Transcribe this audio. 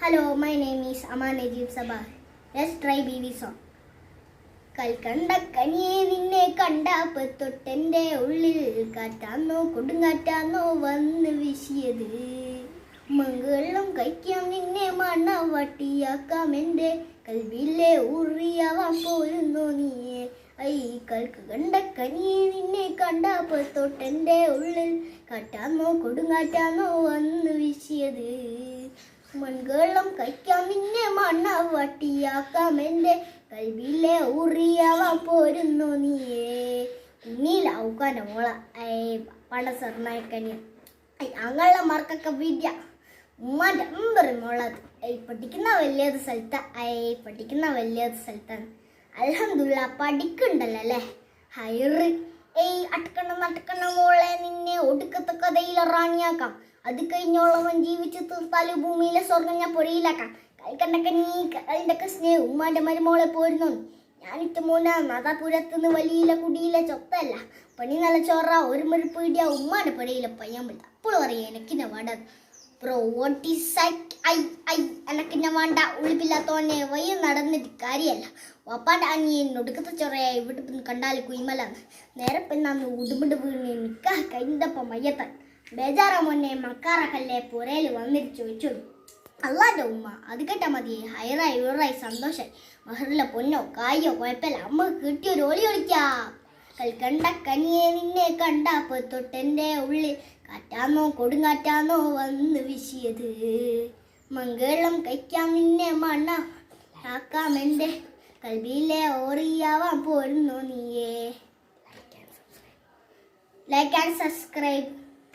Hello, my name is Aman Najib Sabah. Let's try BB song. കൽക്കണ്ട കനിയെ നിന്നെ കണ്ടപ്പത്തൊട്ടെൻ്റെ ഉള്ളിൽ കാറ്റാന്നോ കൊടുങ്കാറ്റാന്നോ വന്ന് വീശിയത് മംഗളം കഴിക്കാം നിന്നെ മണവട്ടിയാക്കാം എൻ്റെ കൽവിലെ ഉറിയാവാൻ പോരുന്നോ നീയെ ഐ കണ്ട കനിയെ നിന്നെ കണ്ടപ്പത്തൊട്ടെൻ്റെ ഉള്ളിൽ കാറ്റാന്നോ കൊടുങ്കാറ്റാന്നോ വന്ന് വീശിയത് മൺകളം കഴിക്കാം നിന്നെ മണവട്ടിയാക്കാം എൻ്റെ കൽവിലെ ഉറിയാവാൻ പോരുന്നു നീയേ കുഞ്ഞിലാവുക്കാൻ്റെ മോള പണ്ട സർനായക്കനി ഞങ്ങളുടെ മാർക്കൊക്കെ വിദ്യ ഉമ്മാൻ്റെ അമ്പറി മോളത് പഠിക്കുന്ന വലിയത് സ്ഥലത്താണ് അൽഹംദുലില്ലാ പഠിക്കണ്ടല്ലോ അല്ലേ ഹൈറ് അട്ടക്കണ്ണ മോളെ നിന്നെ ഒടുക്കത്തെ കഥയിൽ റാണിയാക്കാം അത് കഴിഞ്ഞോളവൻ ജീവിച്ചു തീർത്താല് ഭൂമിയിലെ സ്വർഗം ഞാൻ പൊരയിലാക്കാം കൽക്കണ്ടൊക്കെ നീ അതിൻ്റെയൊക്കെ സ്നേഹം ഉമ്മാൻ്റെ മരുമോളെ പോരുന്നു ഞാനിട്ട് മോനാ നാദാപുരത്തുനിന്ന് വലിയ കുടിയിലെ ചൊത്തല്ല പണി നല്ല ചോറ ഒരു മണി പീടിയ ഉമ്മാൻ്റെ പൊരയിലെ പയ്യാൻ പറ്റില്ല അപ്പോൾ പറയാം എനിക്കിന്നെ വേണ്ട ബ്രോ വാട്ട് ഈസ് എനക്കിന്നെ വേണ്ട ഉളിപ്പില്ലാത്തോനെ വയ്യ നടന്നിട്ട് കാര്യമല്ല വപ്പാൻ്റെ അനിയൻ ഒടുക്കത്തെ ചൊറയായി ഇവിടെ കണ്ടാൽ കുയിമലാന്ന് നേരെ പെണ്ണാന്ന് ഉടുമ്പിട്ട് വീണ് നിൽക്കാ കഴിഞ്ഞപ്പം മയ്യത്താൻ ബേജാറ മോനെ മക്കാറക്കല്ലേ പുരയിൽ വന്നിട്ട് ചോദിച്ചു അല്ലാൻ്റെ ഉമ്മ അത് കേട്ടാൽ മതി ഹൈറായി ഉയറായി സന്തോഷമായി മഹറിലെ പൊന്നോ കായോ കുഴപ്പമില്ല അമ്മ കിട്ടിയൊരു ഒളി ഒളിക്കാം കൽക്കണ്ട കനിയെ നിന്നെ കണ്ടപ്പത്തൊട്ടെൻ്റെ ഉള്ളിൽ കാറ്റാന്നോ കൊടുങ്കാറ്റാന്നോ വന്ന് വീശിയത് മംഗളം കഴിക്കാം നിന്നെ മണ്ണാക്കാം എൻ്റെ കൽവിലെ ഓറിയാവാൻ പോരുന്നു നീയേ ലൈക്ക് ആൻഡ് സബ്സ്ക്രൈബ്